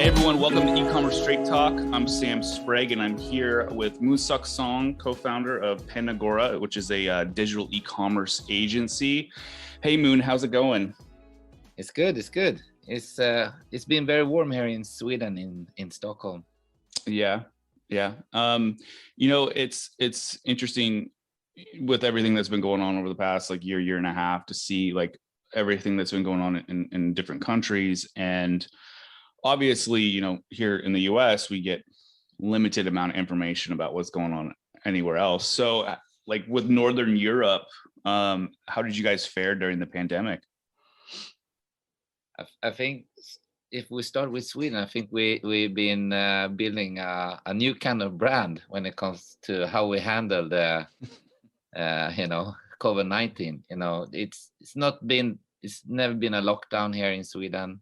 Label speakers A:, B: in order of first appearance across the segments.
A: Everyone, welcome to E-Commerce Straight Talk. I'm Sam Sprague, and I'm here with Moonsuk Song, co-founder of Panagora, which is a digital e-commerce agency. Hey Moon, how's it going?
B: It's good. It's good. It's been very warm here in Sweden, in Stockholm.
A: Yeah. It's interesting with everything that's been going on over the past year and a half to see everything that's been going on in different countries. And obviously, here in the US, we get limited amount of information about what's going on anywhere else. So with Northern Europe, how did you guys fare during the pandemic?
B: I think if we start with Sweden, I think we've been building a new kind of brand when it comes to how we handle the COVID-19. It's never been a lockdown here in Sweden.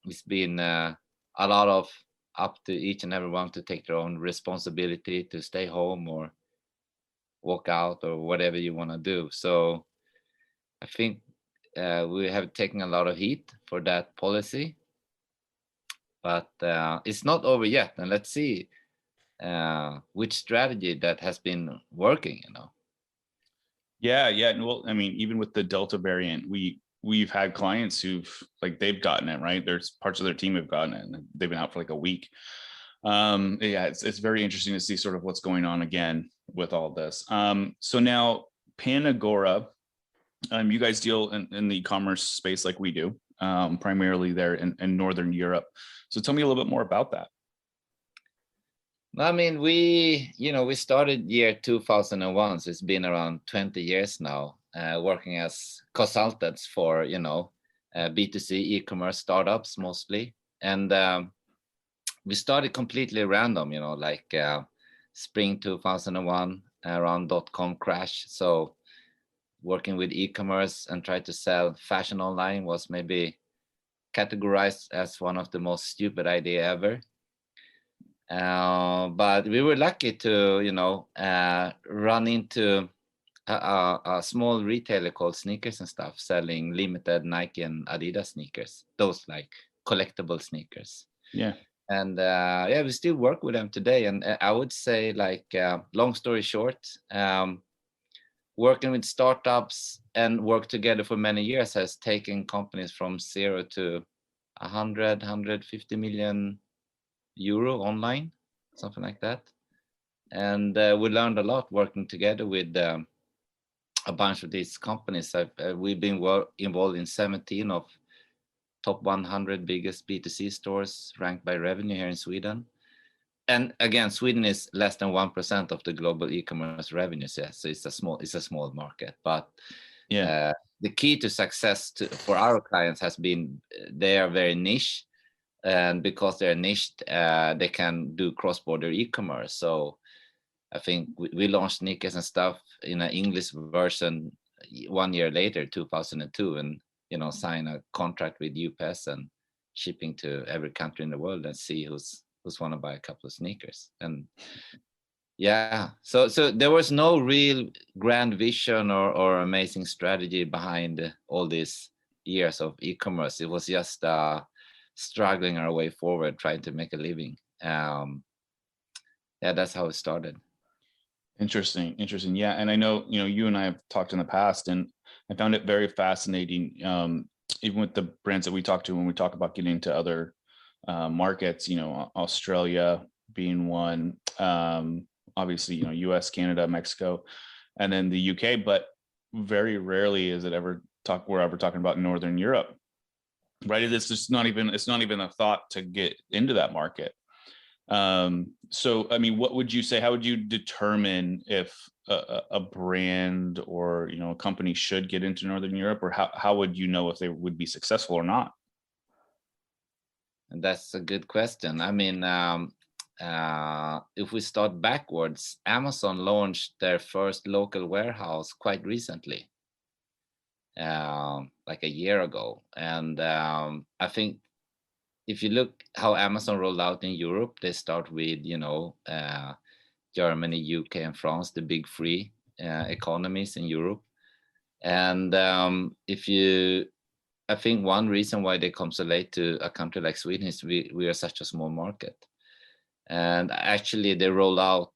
B: It's been a lot of up to each and everyone to take their own responsibility to stay home or walk out or whatever you want to do. So I think we have taken a lot of heat for that policy, but it's not over yet. And let's see which strategy that has been working,
A: Yeah. Well, I mean, even with the Delta variant, we've had clients who've they've gotten it, right? There's parts of their team have gotten it and they've been out for a week. It's very interesting to see sort of what's going on again with all this. So now Panagora, you guys deal in the e-commerce space like we do, primarily there in Northern Europe. So tell me a little bit more about that.
B: I mean, we started year 2001, so it's been around 20 years now, working as consultants for, B2C e-commerce startups mostly. And we started completely random, spring 2001, around .com crash. So working with e-commerce and try to sell fashion online was maybe categorized as one of the most stupid idea ever. But we were lucky to, run into a small retailer called Sneakers and Stuff selling limited Nike and Adidas sneakers, those collectible sneakers.
A: Yeah.
B: And we still work with them today. And I would say long story short, working with startups and work together for many years has taken companies from 0 to 150 million euro online, something like that. And we learned a lot working together with a bunch of these companies. We've been involved in 17 of top 100 biggest B2C stores ranked by revenue here in Sweden. And again, Sweden is less than 1% of the global e-commerce revenues. Yeah, so it's a small market. But the key to success for our clients has been they are very niche, and because they're niched, they can do cross-border e-commerce. So I think we launched Sneakers and Stuff in an English version 1 year later, 2002, and sign a contract with UPS and shipping to every country in the world and see who's want to buy a couple of sneakers. And so there was no real grand vision or amazing strategy behind all these years of e-commerce. It was just struggling our way forward, trying to make a living. That's how it started.
A: Interesting. Yeah, and I know you and I have talked in the past, and I found it very fascinating. Even with the brands that we talk to when we talk about getting into other markets, Australia being one, obviously, US, Canada, Mexico, and then the UK, but very rarely is it we're ever talking about Northern Europe, right? It's just not even a thought to get into that market. So, I mean, what would you say, how would you determine if a brand or, a company should get into Northern Europe, or how would you know if they would be successful or not?
B: And that's a good question. I mean, if we start backwards, Amazon launched their first local warehouse quite recently, like a year ago. And I think if you look how Amazon rolled out in Europe, they start with, Germany, UK, and France, the big three economies in Europe. And if you I think one reason why they come so late to a country like Sweden is we are such a small market. And actually they rolled out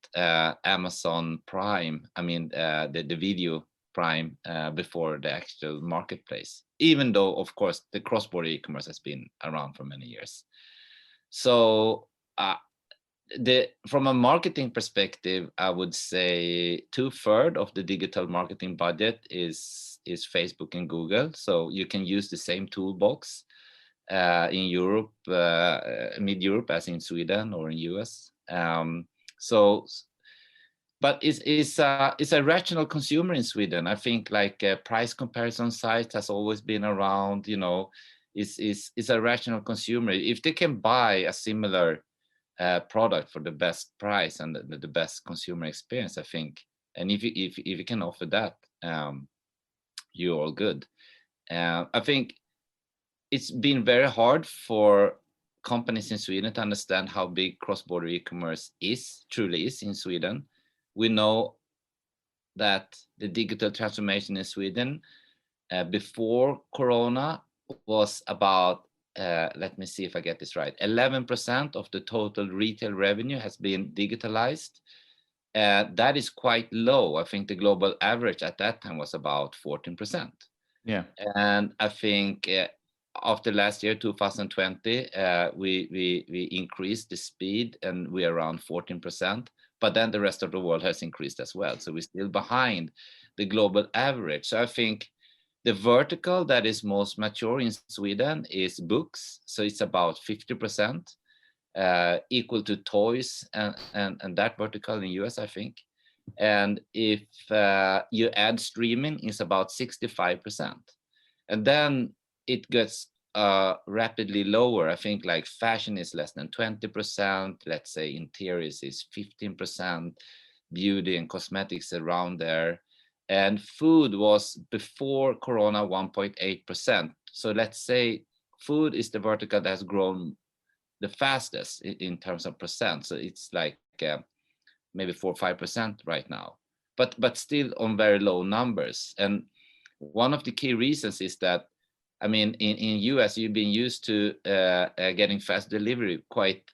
B: Amazon Prime, I mean the video Prime before the actual marketplace, even though of course the cross-border e-commerce has been around for many years. So from a marketing perspective, I would say 2/3 of the digital marketing budget is Facebook and Google. So you can use the same toolbox in Europe, mid-Europe, as in Sweden or in US. But it's a rational consumer in Sweden. I think like price comparison sites has always been around. You know, is a rational consumer. If they can buy a similar product for the best price and the best consumer experience, I think, and if you can offer that, you're all good. I think it's been very hard for companies in Sweden to understand how big cross-border e-commerce truly is in Sweden. We know that the digital transformation in Sweden before Corona was about, let me see if I get this right, 11% of the total retail revenue has been digitalized. That is quite low. I think the global average at that time was about 14%.
A: Yeah.
B: And I think after last year, 2020, we increased the speed and we're around 14%. But then the rest of the world has increased as well. So we're still behind the global average. So I think the vertical that is most mature in Sweden is books. So it's about 50%, equal to toys and that vertical in US, I think. And if you add streaming, it's about 65%. And then it gets rapidly lower. I think like fashion is less than 20%. Let's say interiors is 15%, beauty and cosmetics around there. And food was before Corona 1.8%. So let's say food is the vertical that has grown the fastest in terms of percent. So it's like maybe 4 or 5% right now, but still on very low numbers. And one of the key reasons is that, I mean, in US, you've been used to getting fast delivery quite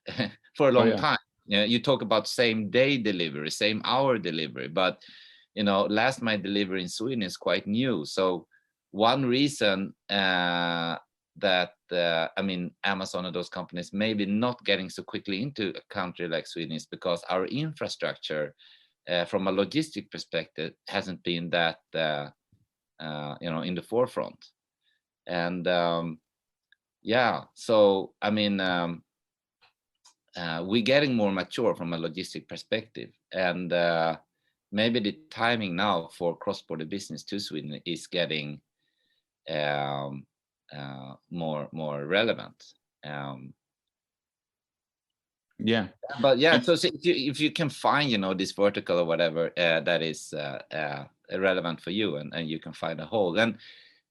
B: for a long time. You know, you talk about same day delivery, same hour delivery, but you know, last mile delivery in Sweden is quite new. So one reason that I mean, Amazon and those companies maybe not getting so quickly into a country like Sweden is because our infrastructure from a logistic perspective hasn't been that you know, in the forefront. And yeah, so I mean, we're getting more mature from a logistic perspective, and maybe the timing now for cross-border business to Sweden is getting more relevant.
A: Yeah,
B: but yeah, so if you can find, you know, this vertical or whatever that is relevant for you, and you can find a hole. And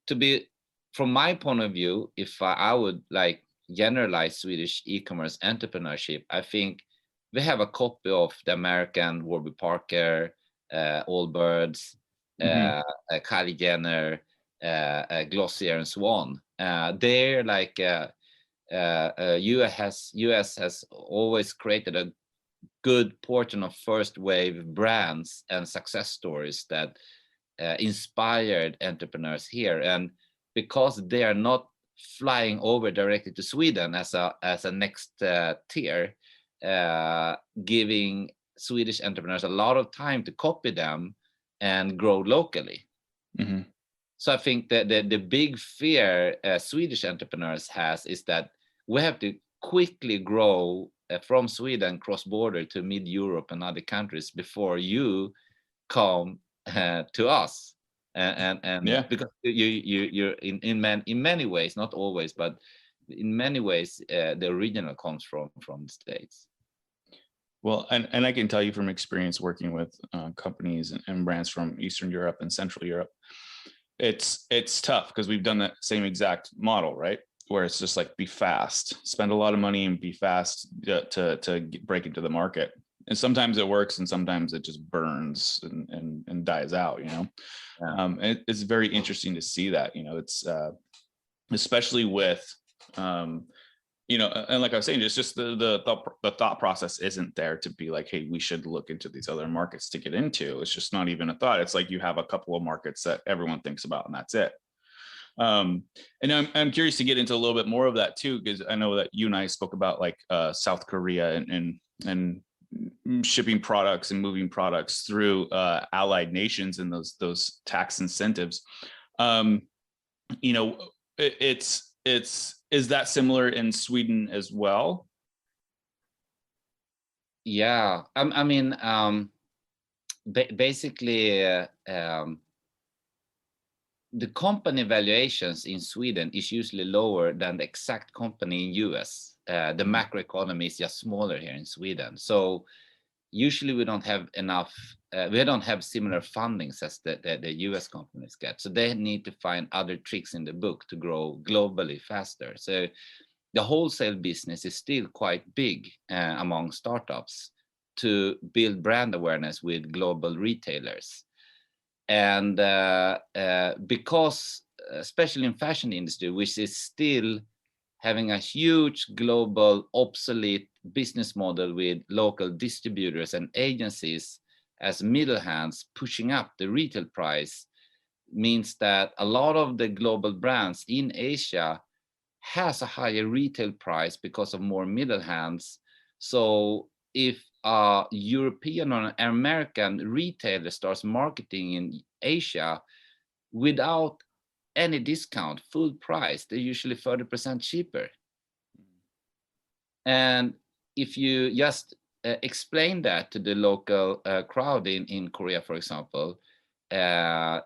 B: to be, from my point of view, if I would like generalize Swedish e-commerce entrepreneurship, I think we have a copy of the American Warby Parker, Allbirds, Kylie Jenner, Glossier, and so on. They're like US has always created a good portion of first wave brands and success stories that inspired entrepreneurs here. And because they are not flying over directly to Sweden as a next tier, giving Swedish entrepreneurs a lot of time to copy them and grow locally. So I think that the big fear Swedish entrepreneurs has is that we have to quickly grow from Sweden cross-border to mid-Europe and other countries before you come to us. And yeah, because you're in many ways, not always, but in many ways, the original comes from the States.
A: Well, and I can tell you from experience working with companies and brands from Eastern Europe and Central Europe, it's tough because we've done that same exact model, right? Where it's just like be fast, spend a lot of money and be fast to break into the market. And sometimes it works and sometimes it just burns and dies out, you know. It's very interesting to see that, you know. It's especially with, you know, and like I was saying, it's just the thought process isn't there to be like, hey, we should look into these other markets to get into. It's just not even a thought. It's like you have a couple of markets that everyone thinks about, and that's it. And I'm curious to get into a little bit more of that too, because I know that you and I spoke about like South Korea and shipping products and moving products through allied nations and those tax incentives. You know, it's is that similar in Sweden as well?
B: Yeah, I mean, basically, the company valuations in Sweden is usually lower than the exact company in US. The macroeconomy is just smaller here in Sweden. So usually we don't have enough, we don't have similar fundings as the US companies get. So they need to find other tricks in the book to grow globally faster. So the wholesale business is still quite big among startups to build brand awareness with global retailers. And because especially in fashion industry, which is still having a huge global obsolete business model with local distributors and agencies as middle hands pushing up the retail price, means that a lot of the global brands in Asia has a higher retail price because of more middle hands. So if a European or an American retailer starts marketing in Asia without any discount, full price, they're usually 30% cheaper. And if you just explain that to the local crowd in Korea, for example, the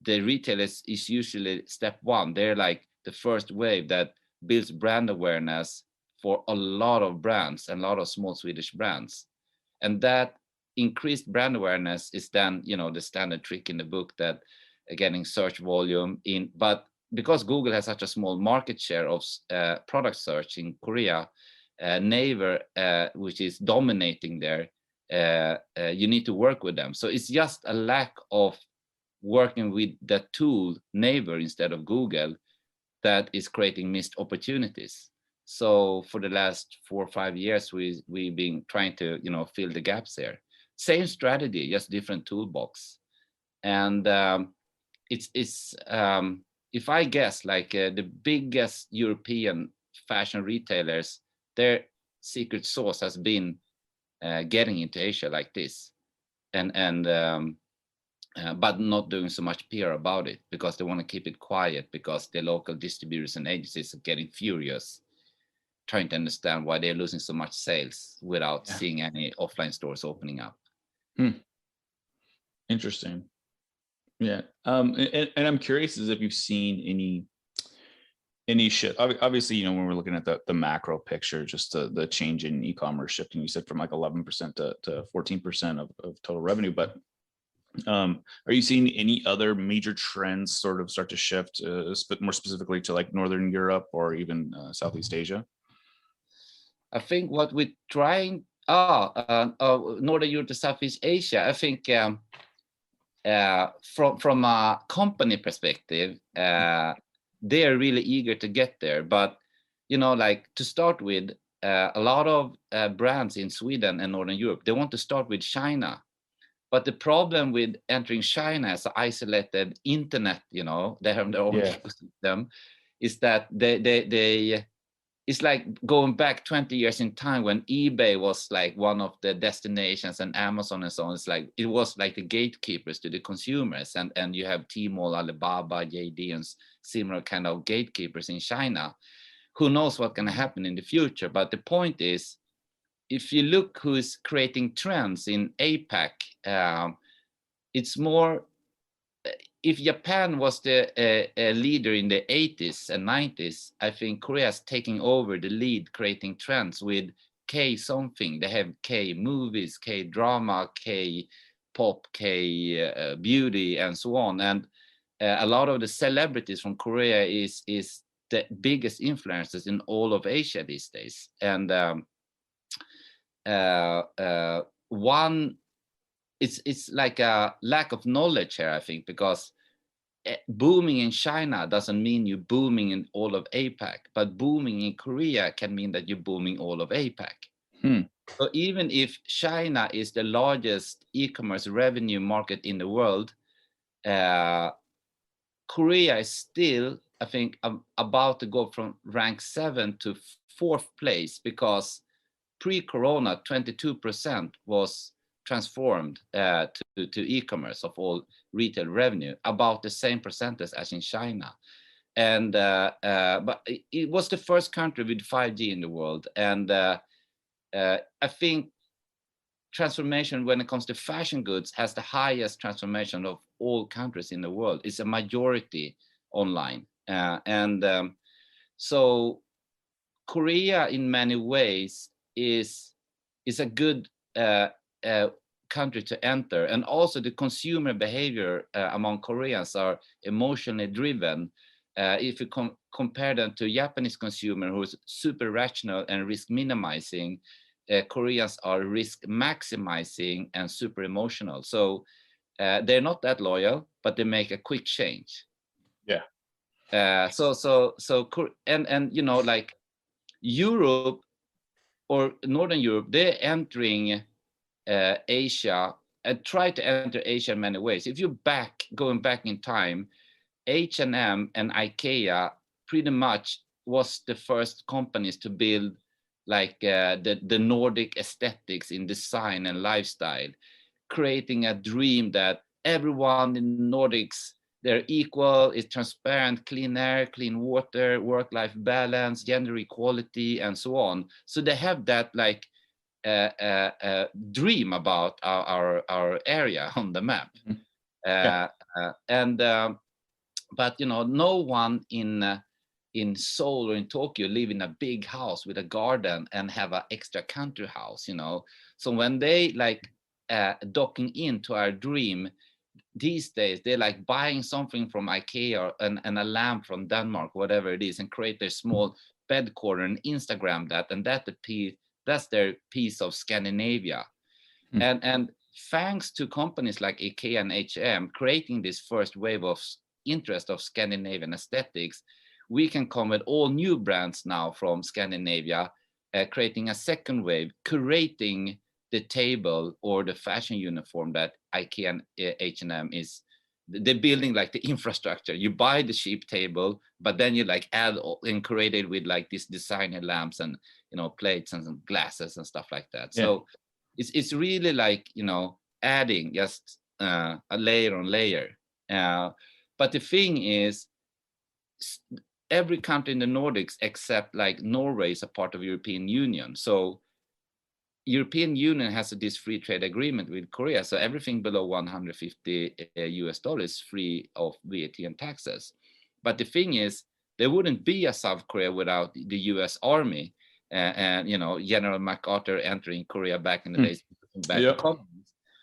B: retailers is usually step one. They're like the first wave that builds brand awareness for a lot of brands and a lot of small Swedish brands. And that increased brand awareness is then, you know, the standard trick in the book that getting search volume in. But because Google has such a small market share of product search in Korea, Naver, which is dominating there, you need to work with them. So it's just a lack of working with that tool, Naver, instead of Google, that is creating missed opportunities. So for the last 4 or 5 years, we've been trying to, you know, fill the gaps there. Same strategy, just different toolbox. And it's if I guess, like the biggest European fashion retailers, their secret sauce has been getting into Asia like this, and but not doing so much PR about it because they want to keep it quiet, because the local distributors and agencies are getting furious, trying to understand why they're losing so much sales without seeing any offline stores opening up.
A: Interesting. Yeah. And I'm curious as if you've seen any shift. Obviously, you know, when we're looking at the macro picture, just the change in e-commerce shifting, you said from like 11% to 14% of total revenue. But are you seeing any other major trends sort of start to shift, more specifically to like Northern Europe or even Southeast Asia?
B: I think what we're trying, Northern Europe to Southeast Asia, I think from a company perspective, they're really eager to get there. But, you know, like to start with, a lot of brands in Sweden and Northern Europe, they want to start with China. But the problem with entering China as an isolated internet, you know, they have their own ecosystem, is that they it's like going back 20 years in time when eBay was like one of the destinations, and Amazon and so on. It's like, it was like the gatekeepers to the consumers, and you have Tmall, Alibaba, JD, and similar kind of gatekeepers in China. Who knows what's going to happen in the future? But the point is, if you look who's creating trends in A-PAC, it's more, if Japan was the leader in the 80s and 90s, I think Korea is taking over the lead, creating trends with K something. They have K movies, K drama, K pop, K beauty, and so on. And a lot of the celebrities from Korea is the biggest influencers in all of Asia these days. And one, it's like a lack of knowledge here, I think, because booming in China doesn't mean you're booming in all of APAC, but booming in Korea can mean that you're booming all of APAC. So even if China is the largest e-commerce revenue market in the world, Korea is still, I think, about to go from rank 7 to 4th place, because pre-corona, 22% was transformed to e-commerce of all retail revenue, about the same percentage as in China. And but it was the first country with 5G in the world. And I think transformation when it comes to fashion goods has the highest transformation of all countries in the world. It's a majority online. So Korea in many ways is a good country to enter. And also the consumer behavior among Koreans are emotionally driven. If you compare them to Japanese consumer who's super rational and risk minimizing, Koreans are risk maximizing and super emotional. So they're not that loyal, but they make a quick change.
A: Yeah.
B: And you know, like Europe or Northern Europe, they're entering Asia and try to enter Asia in many ways. If you're going back in time, H&M and IKEA pretty much was the first companies to build like the Nordic aesthetics in design and lifestyle, creating a dream that everyone in the Nordics, they're equal, it's transparent, clean air, clean water, work-life balance, gender equality, and so on. So they have that like dream about our area on the map. But you know, no one in Seoul or in Tokyo live in a big house with a garden and have an extra country house, you know. So when they like docking into our dream these days, they're like buying something from IKEA and a lamp from Denmark, whatever it is, and create their small bed corner and Instagram that, and that's their piece of Scandinavia. And thanks to companies like IKEA and H&M creating this first wave of interest of Scandinavian aesthetics, we can come with all new brands now from Scandinavia, creating a second wave, curating the table or the fashion uniform that IKEA and H&M is. They're building like the infrastructure. You buy the cheap table, but then you like add and create it with like these designer lamps and, you know, plates and some glasses and stuff like that. Yeah. So it's really like, you know, adding just a layer on layer. But the thing is, every country in the Nordics except like Norway is a part of European Union. So European Union has this free trade agreement with Korea. So everything below $150 is free of VAT and taxes. But the thing is, there wouldn't be a South Korea without the US Army and you know, General MacArthur entering Korea back in the days.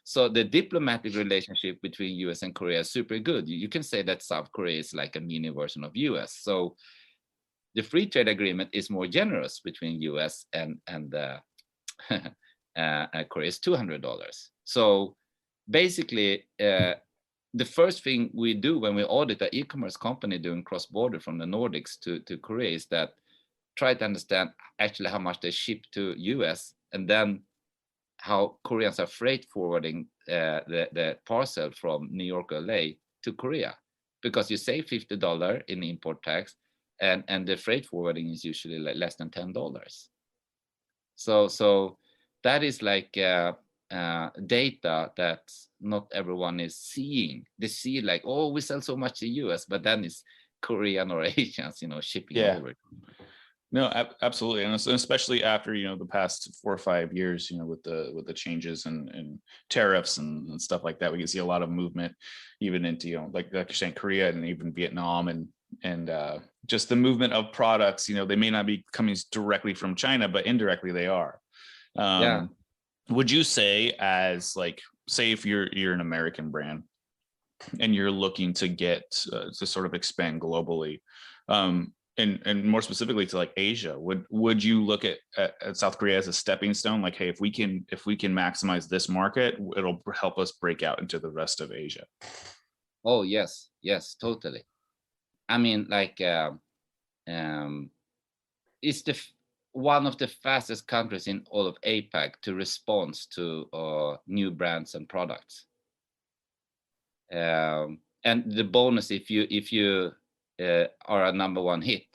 B: So the diplomatic relationship between US and Korea is super good. You can say that South Korea is like a mini version of US. So the free trade agreement is more generous between US and Korea is $200. So basically, the first thing we do when we audit an e-commerce company doing cross-border from the Nordics to Korea is that try to understand actually how much they ship to US, and then how Koreans are freight forwarding the parcel from New York or LA to Korea, because you save $50 in import tax, and the freight forwarding is usually like less than $10. So that is like data that not everyone is seeing. They see like, oh, we sell so much to US, but then it's Korean or Asians, you know, shipping over.
A: No, absolutely, and especially after, you know, the past 4 or 5 years, you know, with the changes and tariffs and stuff like that, we can see a lot of movement even into, you know, like you're saying, Korea and even Vietnam and just the movement of products. You know, they may not be coming directly from China, but indirectly they are. Would you say, as like, say if you're an American brand and you're looking to get to sort of expand globally, and more specifically to like Asia, would you look at South Korea as a stepping stone? Like, hey, if we can maximize this market, it'll help us break out into the rest of Asia.
B: Oh yes, yes, totally. I mean, like it's one of the fastest countries in all of APAC to respond to new brands and products. And the bonus, if you are a number one hit,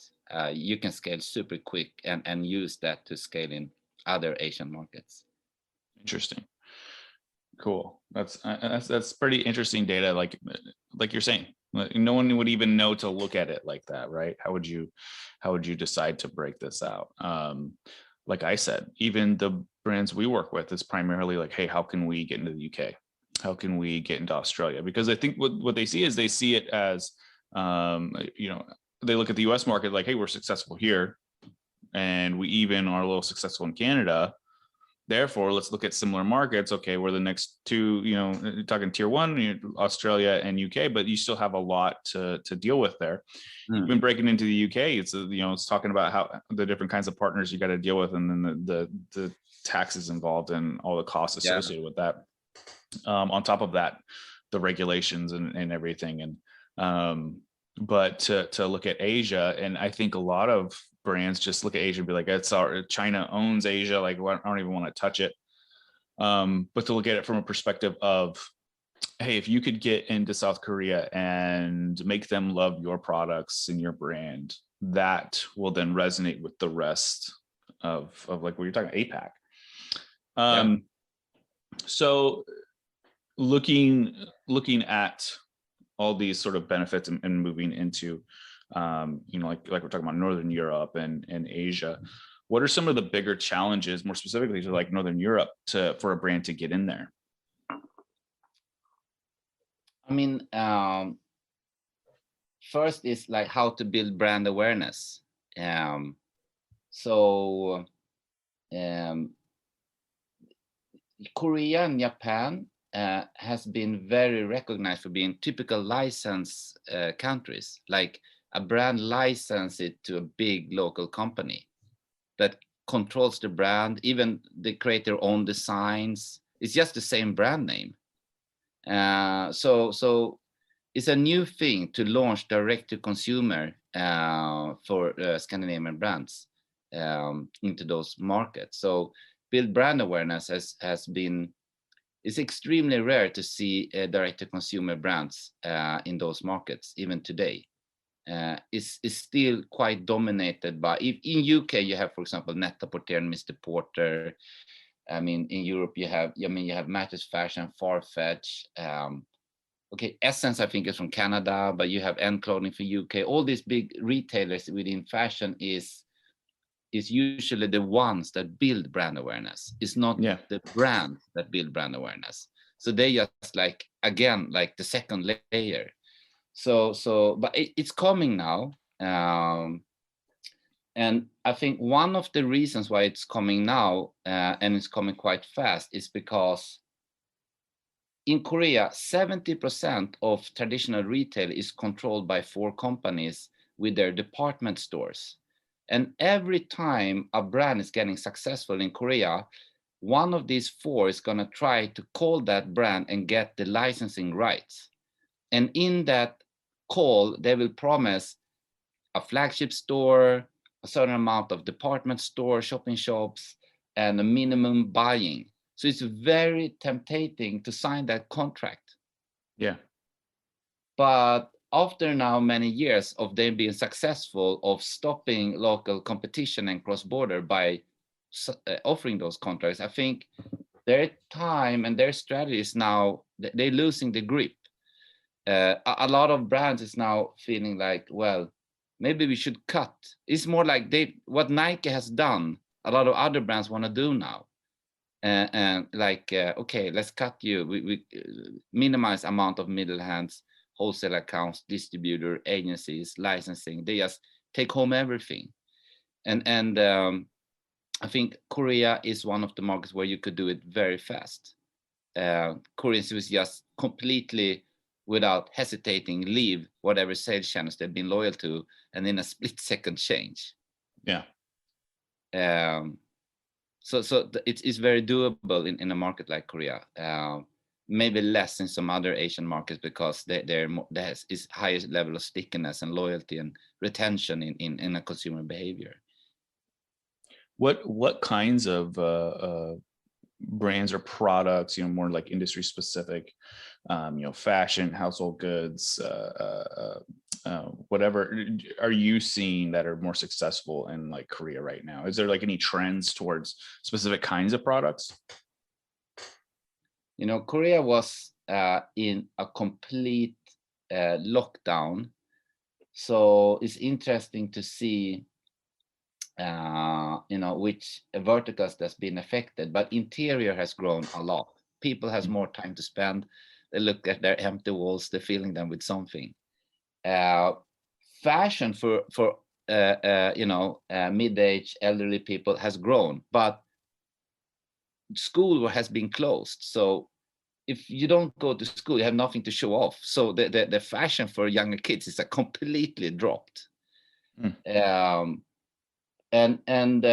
B: you can scale super quick and use that to scale in other Asian markets.
A: Interesting. Cool. That's pretty interesting data. Like you're saying, no one would even know to look at it like that, right? How would you decide to break this out? Like I said, even the brands we work with is primarily like, hey, how can we get into the UK? How can we get into Australia? Because I think what they see is they see it as, they look at the US market like, hey, we're successful here, and we even are a little successful in Canada. Therefore, let's look at similar markets. Okay, we're the next two, talking tier one, Australia and UK, but you still have a lot to deal with there. You've been breaking into the UK. It's talking about how the different kinds of partners you got to deal with, and then the taxes involved and all the costs associated with that. On top of that, the regulations and everything. And but to look at Asia, and I think a lot of brands just look at Asia and be like, China owns Asia, like I don't even want to touch it. But to look at it from a perspective of, hey, if you could get into South Korea and make them love your products and your brand, that will then resonate with the rest of like what you're talking about, APAC. So looking at all these sort of benefits and moving into, like we're talking about Northern Europe and Asia, what are some of the bigger challenges, more specifically to like Northern Europe, for a brand to get in there?
B: I mean, first is like how to build brand awareness. So Korea and Japan has been very recognized for being typical license countries. Like a brand license it to a big local company that controls the brand. Even they create their own designs. It's just the same brand name. So it's a new thing to launch direct to consumer for Scandinavian brands into those markets. So build brand awareness it's extremely rare to see direct to consumer brands in those markets even today. Is still quite dominated by, if in UK you have, for example, Net-a-Porter and Mr. Porter. I mean, in Europe you have Mattress Fashion, Farfetch. Okay, Essence I think is from Canada, but you have End Clothing for UK. All these big retailers within fashion is usually the ones that build brand awareness. It's not the brand that build brand awareness. So they just like, again, like the second layer. So but it's coming now. And I think one of the reasons why it's coming now and it's coming quite fast is because in Korea, 70% of traditional retail is controlled by 4 companies with their department stores. And every time a brand is getting successful in Korea, one of these 4 is going to try to call that brand and get the licensing rights. And in that call, they will promise a flagship store, a certain amount of department store, shopping shops, and a minimum buying. So it's very tempting to sign that contract.
A: Yeah.
B: But after now many years of them being successful of stopping local competition and cross-border by offering those contracts, I think their time and their strategy is now, they're losing the grip. A lot of brands is now feeling like, well, maybe we should cut. It's more like what Nike has done, a lot of other brands want to do now. And like, okay, let's cut you. We minimize amount of middle hands, wholesale accounts, distributor, agencies, licensing. They just take home everything. And I think Korea is one of the markets where you could do it very fast. Koreans was just completely, without hesitating, leave whatever sales channels they've been loyal to, and in a split second change.
A: Yeah.
B: So it's very doable in a market like Korea. maybe less in some other Asian markets because there is higher level of stickiness and loyalty and retention in a consumer behavior.
A: What kinds of brands or products, more like industry specific, fashion, household goods, whatever, are you seeing that are more successful in like Korea right now? Is there like any trends towards specific kinds of products?
B: Korea was in a complete lockdown, so it's interesting to see which verticals that's been affected, but interior has grown a lot. People has more time to spend. They look at their empty walls, they're filling them with something. Fashion for mid-age elderly people has grown, but school has been closed. So if you don't go to school, you have nothing to show off. So the fashion for younger kids is completely dropped. And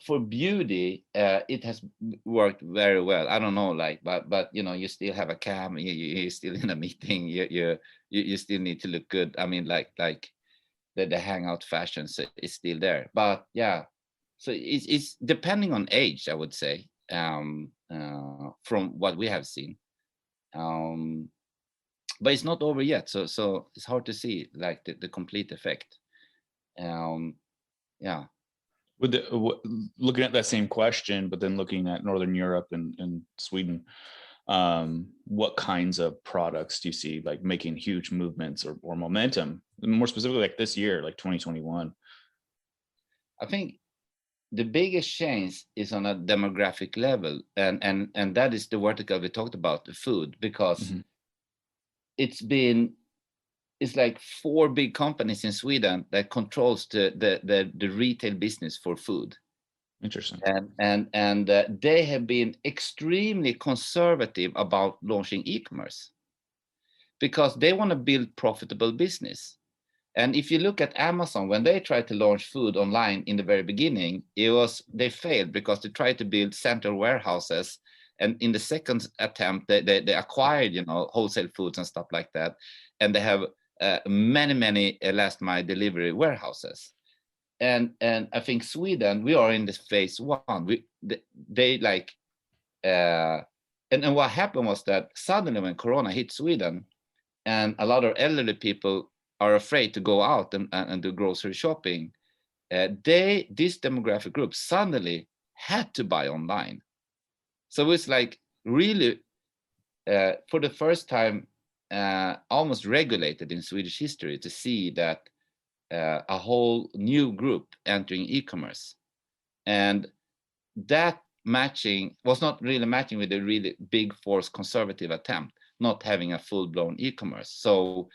B: for beauty, it has worked very well. I don't know, but you still have a cam, you're still in a meeting, you still need to look good. I mean, like the hangout fashion is still there. But yeah, so it's depending on age, I would say, from what we have seen. But it's not over yet, so it's hard to see like the complete effect. Yeah.
A: Looking at that same question, but then looking at Northern Europe and Sweden, what kinds of products do you see like making huge movements or momentum, more specifically like this year, like 2021?
B: I think the biggest change is on a demographic level, and that is the vertical we talked about, the food, because it's like 4 big companies in Sweden that controls the retail business for food.
A: Interesting.
B: And they have been extremely conservative about launching e-commerce because they want to build profitable business. And if you look at Amazon, when they tried to launch food online in the very beginning, they failed because they tried to build central warehouses. And in the second attempt, they acquired, wholesale foods and stuff like that. And they have many last mile delivery warehouses. And I think Sweden, we are in this phase 1. And what happened was that suddenly when Corona hit Sweden, and a lot of elderly people are afraid to go out and do grocery shopping, this demographic group suddenly had to buy online. So it's like really, for the first time, almost regulated in Swedish history to see that a whole new group entering e-commerce. And that matching was not really matching with a really big force conservative attempt, not having a full-blown e-commerce. So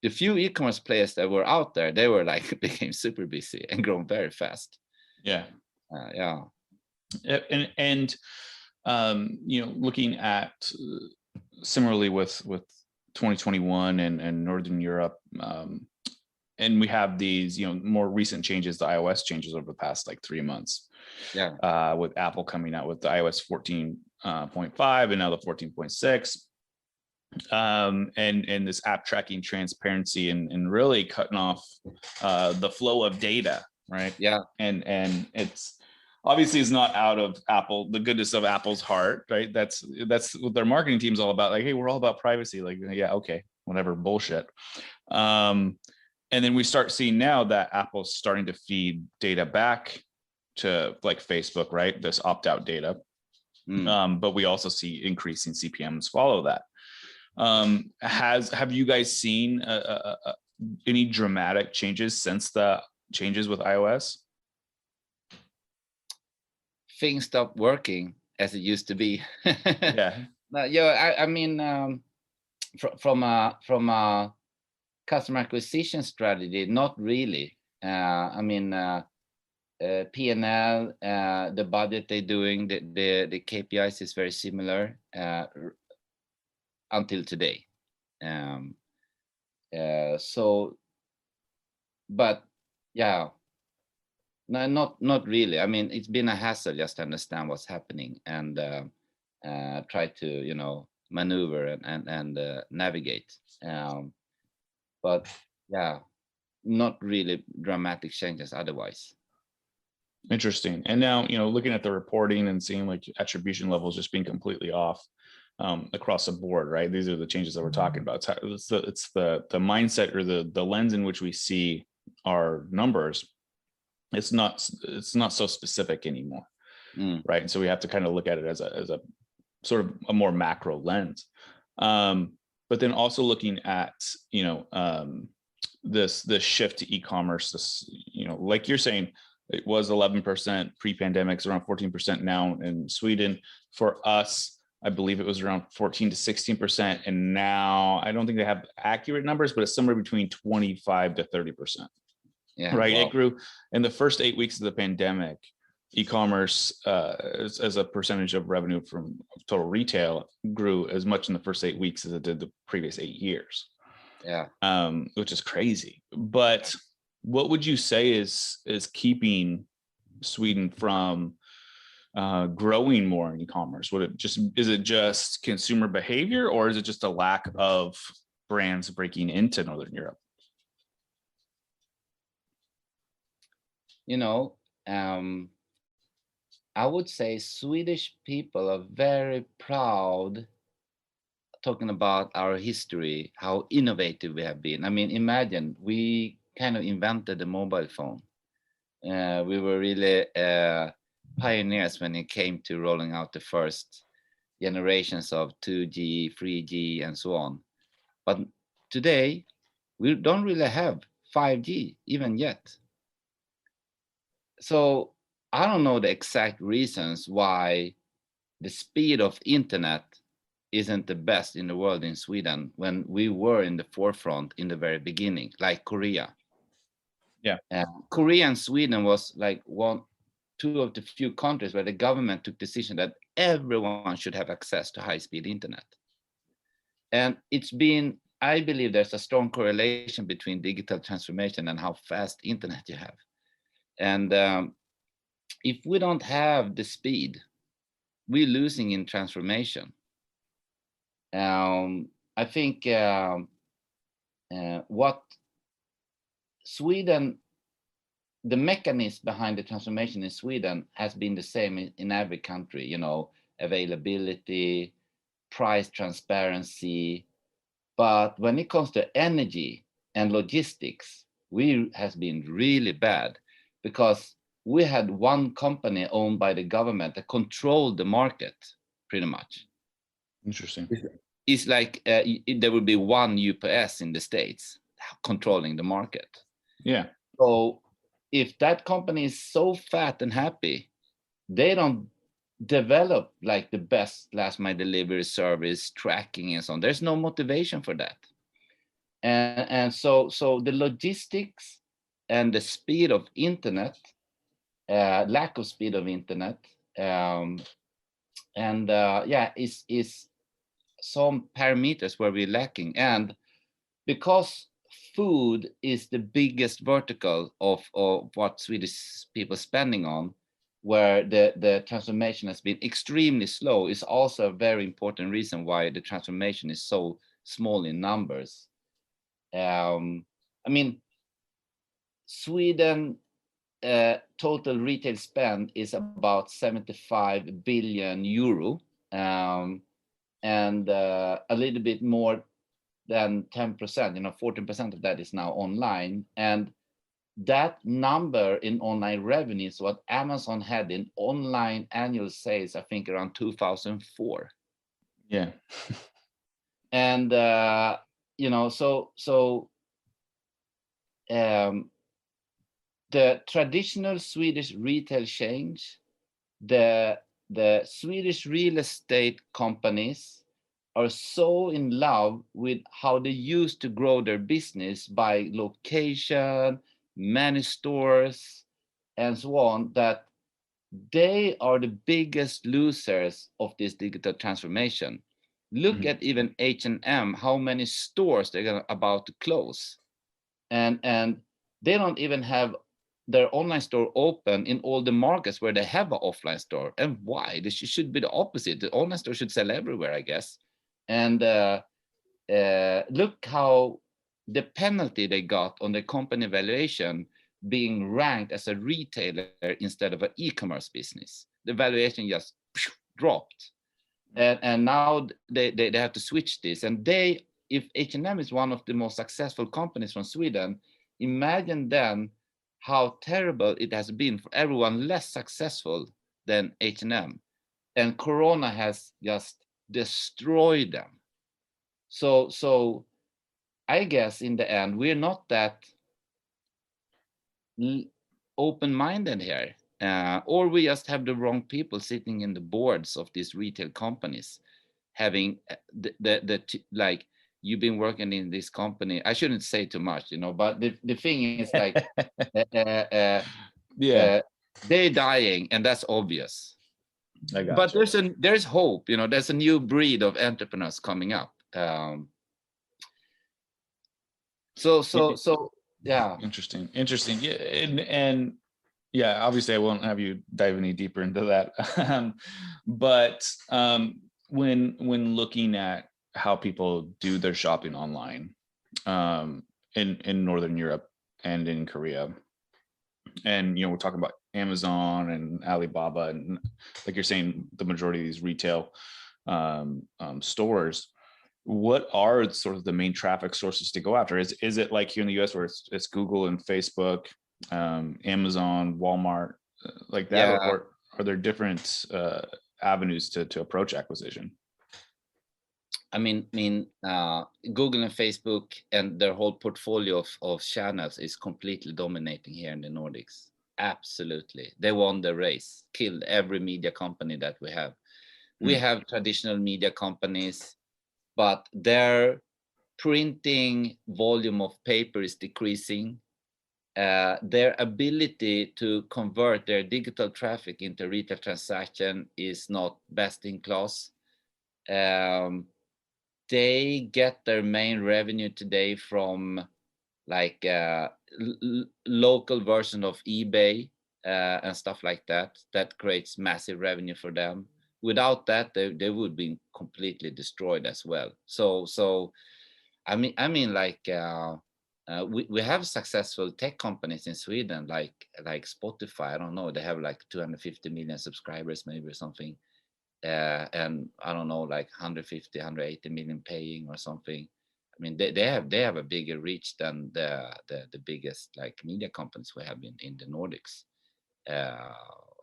B: the few e-commerce players that were out there, they were like became super busy and grown very fast.
A: Yeah.
B: Yeah.
A: And looking at similarly with 2021 and Northern Europe, and we have these more recent changes, the iOS changes over the past like 3 months.
B: Yeah.
A: With Apple coming out with the iOS 14.5 and now the 14.6. And this app tracking transparency and really cutting off the flow of data, right?
B: Yeah.
A: And it's obviously is not out of the goodness of Apple's heart, right? That's what their marketing team's all about. Like, hey, we're all about privacy. Like, yeah, okay, whatever, bullshit. And then we start seeing now that Apple's starting to feed data back to like Facebook, right? This opt-out data. But we also see increasing CPMs follow that. Have you guys seen any dramatic changes since the changes with iOS?
B: Things stopped working as it used to be.
A: Yeah.
B: I mean, from a customer acquisition strategy, not really. I mean, P&L, the budget they're doing, the KPIs is very similar until today. But yeah, no, not really. I mean, it's been a hassle just to understand what's happening and try to maneuver and navigate. But yeah, not really dramatic changes otherwise.
A: Interesting. And now, looking at the reporting and seeing like attribution levels just being completely off across the board, right? These are the changes that we're talking about. It's the mindset or the lens in which we see our numbers. It's not so specific anymore, right? And so we have to kind of look at it as a sort of a more macro lens. But then also looking at this shift to e-commerce, this like you're saying, it was 11% pre-pandemic, it's around 14% now in Sweden. For us, I believe it was around 14 to 16%, and now I don't think they have accurate numbers, but it's somewhere between 25 to 30%.
B: Yeah,
A: right.
B: wow.
A: It grew in the first 8 weeks of the pandemic. E-commerce as a percentage of revenue from total retail grew as much in the first 8 weeks as it did the previous 8 years.
B: Yeah.
A: Which is crazy. But what would you say is keeping Sweden from growing more in e-commerce? Is it just consumer behavior, or is it just a lack of brands breaking into Northern Europe?
B: I would say Swedish people are very proud talking about our history, how innovative we have been. I mean, imagine we kind of invented the mobile phone. We were really pioneers when it came to rolling out the first generations of 2G, 3G, and so on. But today, we don't really have 5G even yet. So I don't know the exact reasons why the speed of internet isn't the best in the world in Sweden when we were in the forefront in the very beginning, like Korea.
A: Yeah.
B: Korea and Sweden was like two of the few countries where the government took decision that everyone should have access to high-speed internet. And I believe there's a strong correlation between digital transformation and how fast internet you have. And if we don't have the speed, we're losing in transformation. I think what Sweden, the mechanism behind the transformation in Sweden has been the same in every country, availability, price transparency. But when it comes to energy and logistics, we has been really bad because we had one company owned by the government that controlled the market pretty much.
A: Interesting.
B: It's like there will be one UPS in the States controlling the market.
A: Yeah.
B: So if that company is so fat and happy, they don't develop like the best last mile delivery service, tracking and so on. There's no motivation for that. And so the logistics and the speed of internet, lack of speed of internet, is some parameters where we're lacking. And because food is the biggest vertical of what Swedish people are spending on, where the transformation has been extremely slow, is also a very important reason why the transformation is so small in numbers. I mean, Sweden total retail spend is about 75 billion euro, and a little bit more than 10%, 14% of that is now online. And that number in online revenue is what Amazon had in online annual sales, I think around 2004.
A: Yeah.
B: And, the traditional Swedish retail chains, the Swedish real estate companies are so in love with how they used to grow their business by location, many stores, and so on, that they are the biggest losers of this digital transformation. Look at even H&M, how many stores they're about to close. And they don't even have their online store open in all the markets where they have an offline store. And why? This should be the opposite. The online store should sell everywhere, I guess. And look how the penalty they got on the company valuation being ranked as a retailer instead of an e-commerce business. The valuation just dropped. And now they have to switch this. And if H&M is one of the most successful companies from Sweden, imagine then how terrible it has been for everyone less successful than H&M. And Corona has just destroyed them. So I guess in the end, we're not that open-minded here. Or we just have the wrong people sitting in the boards of these retail companies, having like, you've been working in this company. I shouldn't say too much, but the thing is like,
A: Yeah,
B: they're dying, and that's obvious.
A: I got
B: But
A: you.
B: there's hope, there's a new breed of entrepreneurs coming up. So yeah.
A: Interesting. Yeah, and yeah, obviously I won't have you dive any deeper into that. But when looking at how people do their shopping online, in Northern Europe and in Korea, and we're talking about Amazon and Alibaba, and like you're saying, the majority of these retail stores, what are sort of the main traffic sources to go after? Is it like here in the US where it's Google and Facebook, Amazon, Walmart, like that,
B: Yeah.
A: or are there different avenues to approach acquisition?
B: I mean, Google and Facebook and their whole portfolio of channels is completely dominating here in the Nordics. Absolutely. They won the race, killed every media company that we have. We have traditional media companies, but their printing volume of paper is decreasing. Their ability to convert their digital traffic into retail transaction is not best in class. They get their main revenue today from like local version of eBay and stuff like that. That creates massive revenue for them. Without that, they would be completely destroyed as well. So I mean, like we have successful tech companies in Sweden, like Spotify. I don't know, they have like 250 million subscribers, maybe, or something. And I don't know, like 150, 180 million paying or something. I mean, they have a bigger reach than the biggest like media companies we have in the Nordics.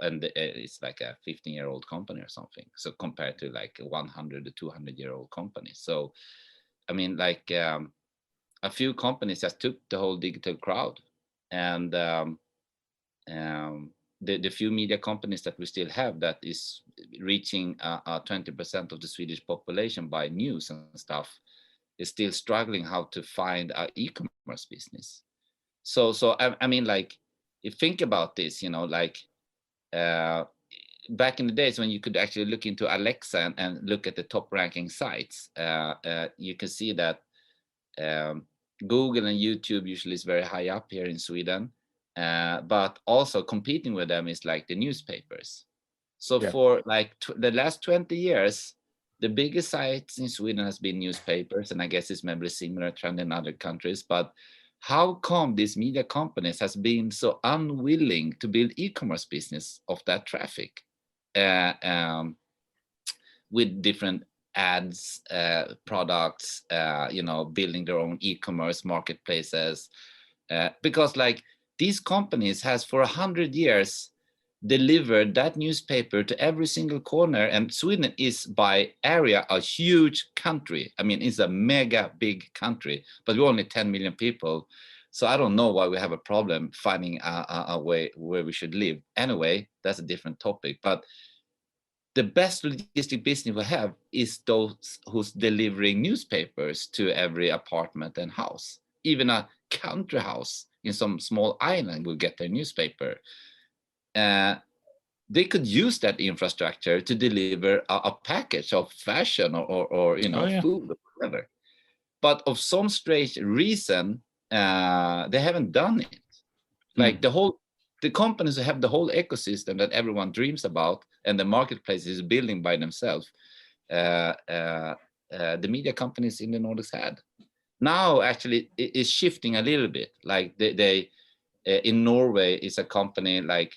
B: And it's like a 15-year-old company or something. So compared to like 100 to 200-year-old companies. So I mean, like a few companies just took the whole digital crowd, and the few media companies that we still have that is reaching 20% of the Swedish population by news and stuff is still struggling how to find an e-commerce business. So I mean, like, you think about this, like back in the days when you could actually look into Alexa and look at the top ranking sites, you can see that Google and YouTube usually is very high up here in Sweden. But also competing with them is like the newspapers. So for like the last 20 years, the biggest sites in Sweden has been newspapers, and I guess it's maybe a similar trend in other countries. But how come these media companies has been so unwilling to build e-commerce business of that traffic with different ads, products, building their own e-commerce marketplaces? Because like these companies has for 100 years delivered that newspaper to every single corner, and Sweden is by area a huge country. I mean, it's a mega big country, but we're only 10 million people. So I don't know why we have a problem finding a way where we should live. Anyway, that's a different topic. But the best logistic business we have is those who's delivering newspapers to every apartment and house. Even a country house in some small island will get their newspaper. They could use that infrastructure to deliver a package of fashion or food or whatever. But of some strange reason, they haven't done it. Like the companies who have the whole ecosystem that everyone dreams about and the marketplace is building by themselves, the media companies in the Nordics had. Now, actually, it is shifting a little bit. Like they in Norway is a company like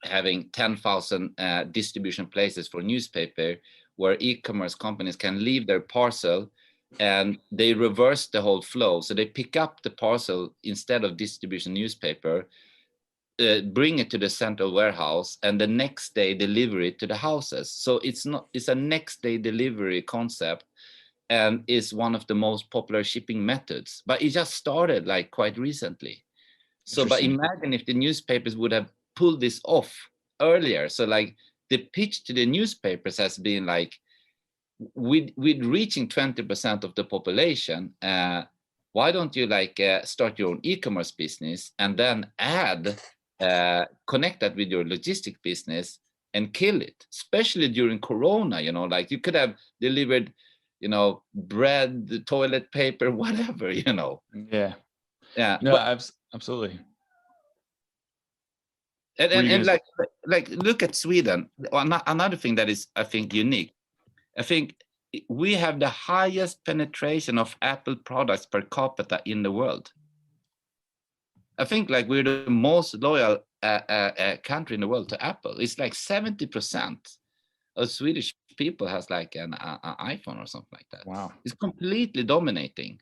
B: having 10,000 distribution places for newspaper, where e-commerce companies can leave their parcel and they reverse the whole flow. So they pick up the parcel instead of distribution newspaper, bring it to the central warehouse, and the next day deliver it to the houses. So it's a next day delivery concept, and is one of the most popular shipping methods. But it just started like quite recently. So, but imagine if the newspapers would have pulled this off earlier. So like the pitch to the newspapers has been like, with reaching 20% of the population, why don't you like start your own e-commerce business and then add connect that with your logistic business and kill it, especially during Corona, you know, like you could have delivered, you know, bread, toilet paper, whatever, you know.
A: Yeah. No, but, absolutely.
B: And like look at Sweden. Another thing that is, I think, unique. I think we have the highest penetration of Apple products per capita in the world. I think like we're the most loyal country in the world to Apple. It's like 70% of Swedish people has like an iPhone or something like that.
A: Wow.
B: It's completely dominating.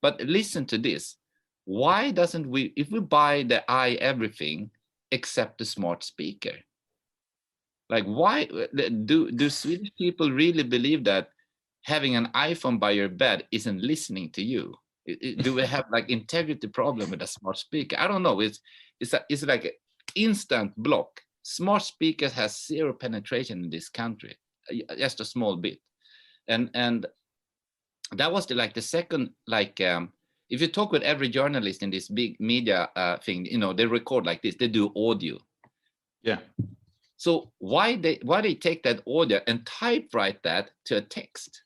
B: But listen to this. Why doesn't we, if we buy the everything except the smart speaker? Like, why do Swedish people really believe that having an iPhone by your bed isn't listening to you? Do we have like integrity problem with a smart speaker? I don't know. It's like an instant block. Smart speakers has zero penetration in this country, just a small bit, and that was the second, like if you talk with every journalist in this big media thing, you know, they record like this. They do audio.
A: Yeah.
B: So why they take that audio and typewrite that to a text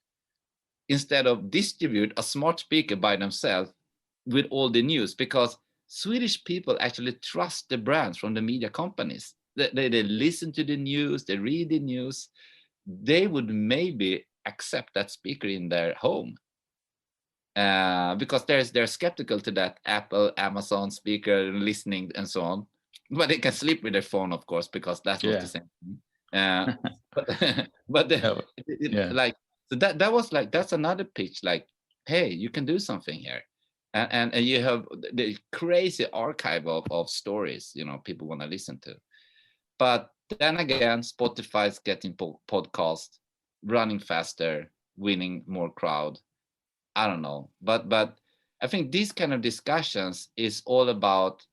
B: instead of distribute a smart speaker by themselves with all the news? Because Swedish people actually trust the brands from the media companies. They listen to the news, they read the news. They would maybe accept that speaker in their home because they're skeptical to that Apple, Amazon speaker listening and so on. But they can sleep with their phone, of course, because that's not the same thing. Like, so that was like, that's another pitch. Like, hey, you can do something here, and you have the crazy archive of stories, you know, people want to listen to. But then again, Spotify's getting podcast, running faster, winning more crowd. I don't know, but I think these kind of discussions is all about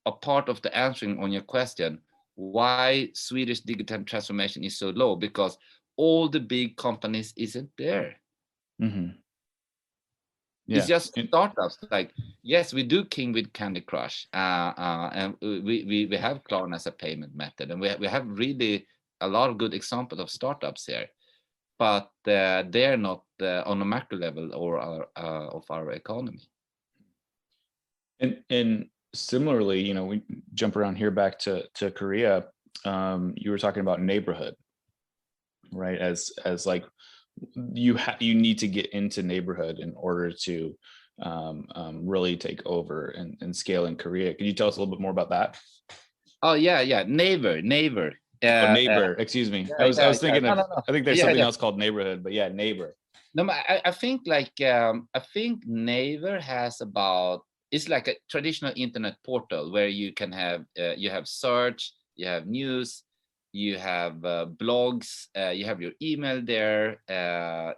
B: a part of the answering on your question, why Swedish digital transformation is so low, because all the big companies isn't there.
A: Mm-hmm. Yeah.
B: It's just startups. Like, yes, we do King with Candy Crush, and we have Klarna as a payment method, and we have really a lot of good examples of startups here, but they're not on a macro level or of our economy.
A: And similarly, you know, we jump around here back to Korea. You were talking about neighborhood, right? As like you need to get into neighborhood in order to really take over and scale in Korea. Can you tell us a little bit more about that?
B: Oh yeah, neighbor.
A: Neighbor. Excuse me.
B: Yeah,
A: I was thinking of.
B: No.
A: I think there's something else called neighborhood, but yeah, neighbor.
B: No, I think like I think neighbor has about, it's like a traditional internet portal where you can have you have search, you have news, you have blogs, you have your email there,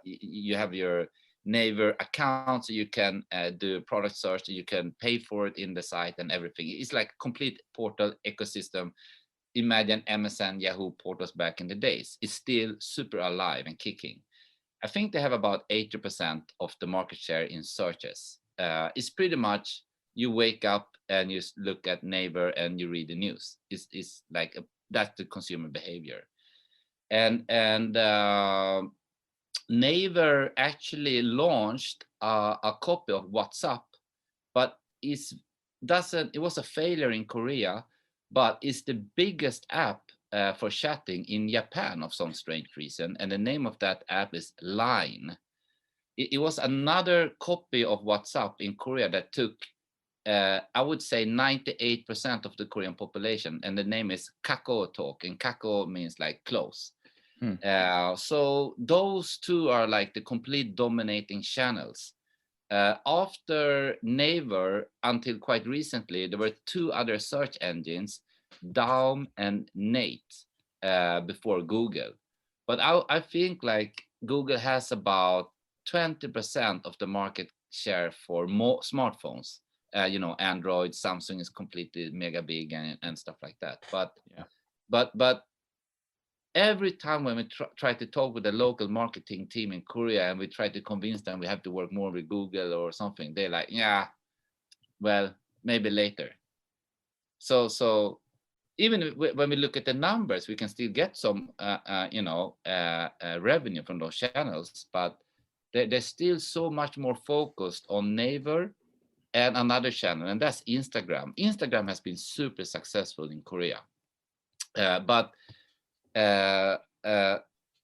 B: you have your neighbor account, so you can do product search, so you can pay for it in the site and everything. It's like complete portal ecosystem. Imagine MSN, Yahoo portals back in the days. It's still super alive and kicking. I think they have about 80% of the market share in searches. It's pretty much you wake up and you look at neighbor and you read the news. It's like that's the consumer behavior. And neighbor actually launched a copy of WhatsApp, but it was a failure in Korea, but it's the biggest app for chatting in Japan of some strange reason, and the name of that app is Line. It was another copy of WhatsApp in Korea that took, I would say, 98% of the Korean population, and the name is Kakao Talk, and Kakao means like close. So those two are like the complete dominating channels. After Naver, until quite recently, there were two other search engines, Daum and Nate, before Google. But I think like Google has about 20% of the market share for more smartphones. You know, Android, Samsung is completely mega big and stuff like that. But but every time when we try to talk with the local marketing team in Korea and we try to convince them we have to work more with Google or something, they're like, yeah, well, maybe later. So even when we look at the numbers, we can still get some, revenue from those channels, but they're still so much more focused on Naver and another channel, and that's Instagram. Instagram has been super successful in Korea, but I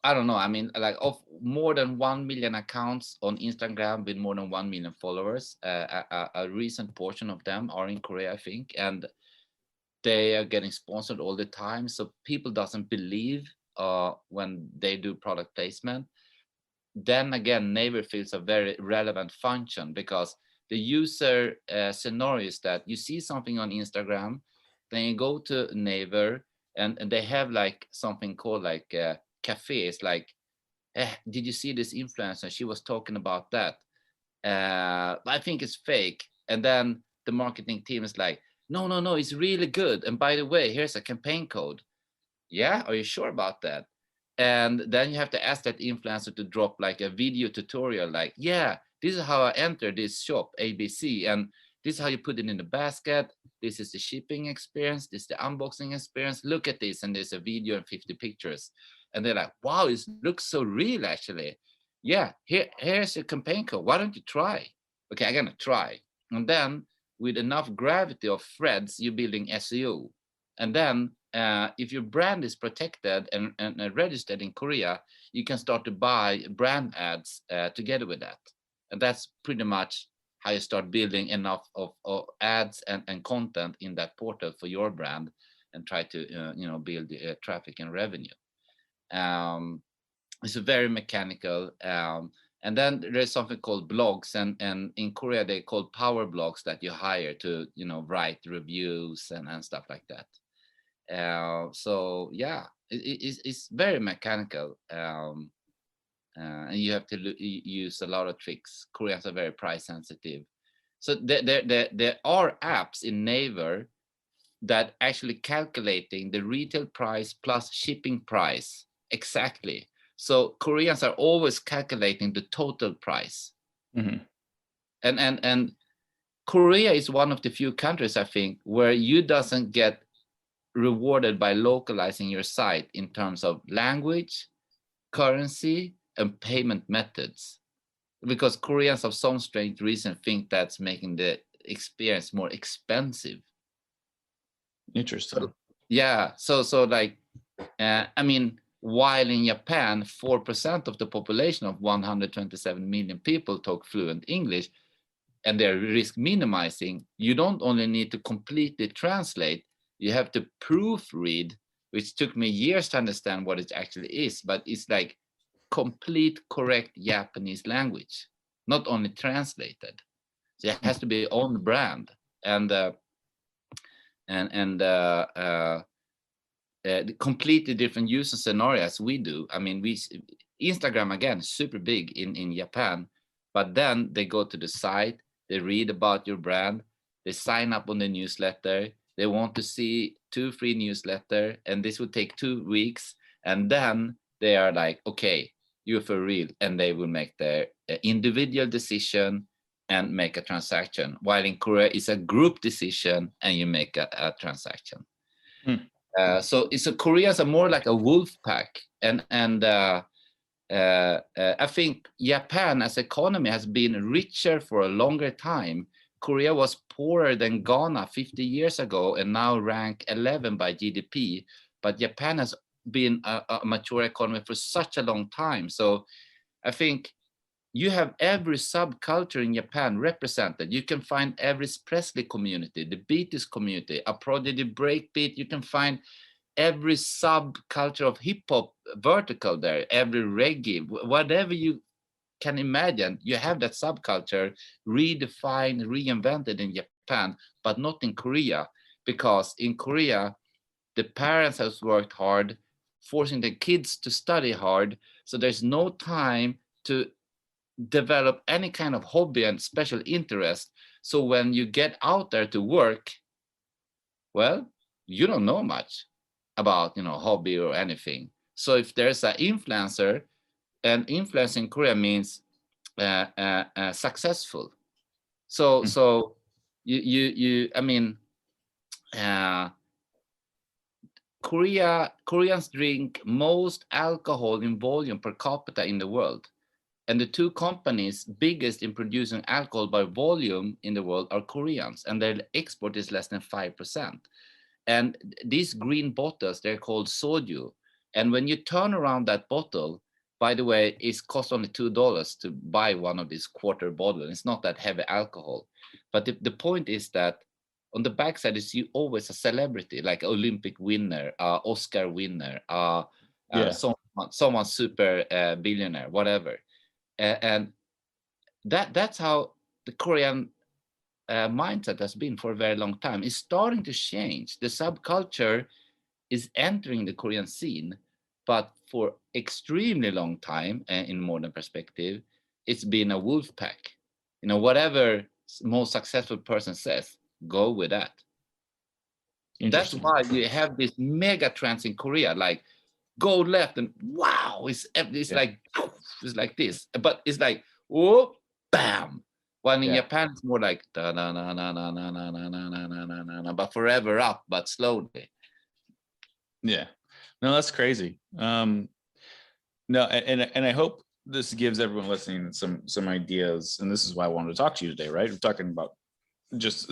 B: don't know. I mean, like of more than 1 million accounts on Instagram with more than 1 million followers, a recent portion of them are in Korea, I think, and they are getting sponsored all the time. So people doesn't believe when they do product placement. Then again, Naver feels a very relevant function because the user scenario is that you see something on Instagram, then you go to Naver, and they have like something called like cafe. It's like, did you see this influencer? She was talking about that. I think it's fake. And then the marketing team is like, no, it's really good. And by the way, here's a campaign code. Yeah, are you sure about that? And then you have to ask that influencer to drop like a video tutorial, like, yeah, this is how I enter this shop, ABC, and this is how you put it in the basket. This is the shipping experience. This is the unboxing experience. Look at this, and there's a video and 50 pictures. And they're like, wow, it looks so real, actually. Yeah, here's your campaign code. Why don't you try? Okay, I'm gonna try. And then with enough gravity of threads, you're building SEO. And then if your brand is protected and registered in Korea, you can start to buy brand ads together with that. And that's pretty much how you start building enough of ads and content in that portal for your brand and try to build traffic and revenue. It's a very mechanical. And then there's something called blogs, and in Korea they call power blogs that you hire to write reviews and stuff like that. So yeah, it's very mechanical, and you have to use a lot of tricks. Koreans are very price sensitive, so there are apps in Naver that actually calculating the retail price plus shipping price exactly. So Koreans are always calculating the total price.
A: Mm-hmm.
B: And Korea is one of the few countries, I think, where you doesn't get rewarded by localizing your site in terms of language, currency, and payment methods, because Koreans of some strange reason think that's making the experience more expensive.
A: Interesting.
B: So like, I mean, while in Japan 4% of the population of 127 million people talk fluent English, and they're risk minimizing, you don't only need to completely translate, you have to proofread, which took me years to understand what it actually is, but it's like complete correct Japanese language, not only translated. So it has to be on brand and completely different user scenarios we do. I mean, Instagram again, super big in Japan, but then they go to the site, they read about your brand, they sign up on the newsletter, they want to see 2 free newsletter, and this would take 2 weeks, and then they are like, okay, you're for real, and they will make their individual decision and make a transaction. While in Korea, it's a group decision, and you make a transaction. So Koreans are more like a wolf pack, and I think Japan as economy has been richer for a longer time. Korea was poorer than Ghana 50 years ago and now rank 11 by GDP. but Japan has been a mature economy for such a long time. So I think you have every subculture in Japan represented. You can find Elvis Presley community, the Beatles community, a Prodigy breakbeat. You can find every subculture of hip hop vertical there, every reggae, whatever you can imagine, you have that subculture redefined, reinvented in Japan, but not in Korea, because in Korea, the parents has worked hard, forcing the kids to study hard. So there's no time to develop any kind of hobby and special interest. So when you get out there to work, well, you don't know much about, hobby or anything. So if there's an influencer, and influence in Korea means successful. So Koreans drink most alcohol in volume per capita in the world. And the two companies biggest in producing alcohol by volume in the world are Koreans, and their export is less than 5%. And these green bottles, they're called soju. And when you turn around that bottle, by the way, it costs only $2 to buy one of these quarter bottles. It's not that heavy alcohol. But the point is that on the backside is you always a celebrity, like Olympic winner, Oscar winner, someone super billionaire, whatever. And that's how the Korean mindset has been for a very long time. It's starting to change. The subculture is entering the Korean scene, but for extremely long time, in modern perspective, it's been a wolf pack. Whatever most successful person says, go with that. That's why you have this mega trends in Korea, like go left and wow, it's like this, but it's like whoop, bam. While in Japan, it's more like da na na na na na na na na na na na, but forever up, but slowly.
A: Yeah, no, that's crazy. No, and I hope this gives everyone listening some ideas, and this is why I wanted to talk to you today, right? We're talking about just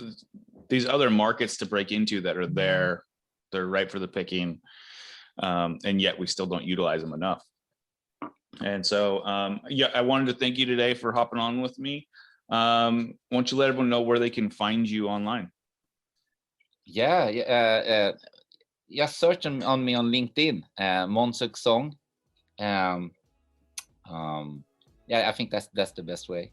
A: these other markets to break into that are there, they're ripe for the picking, and yet we still don't utilize them enough. And so, I wanted to thank you today for hopping on with me. Why don't you let everyone know where they can find you online?
B: Just search on me on LinkedIn, Monsuk Song. I think that's the best way.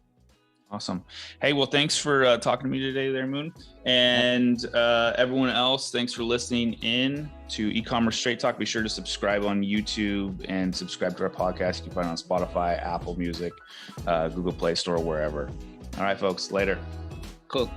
A: Awesome. Hey, well, thanks for talking to me today there, Moon. And everyone else, thanks for listening in to E-Commerce Straight Talk. Be sure to subscribe on YouTube and subscribe to our podcast. You can find it on Spotify, Apple Music, Google Play Store, wherever. All right, folks, later.
B: Cool.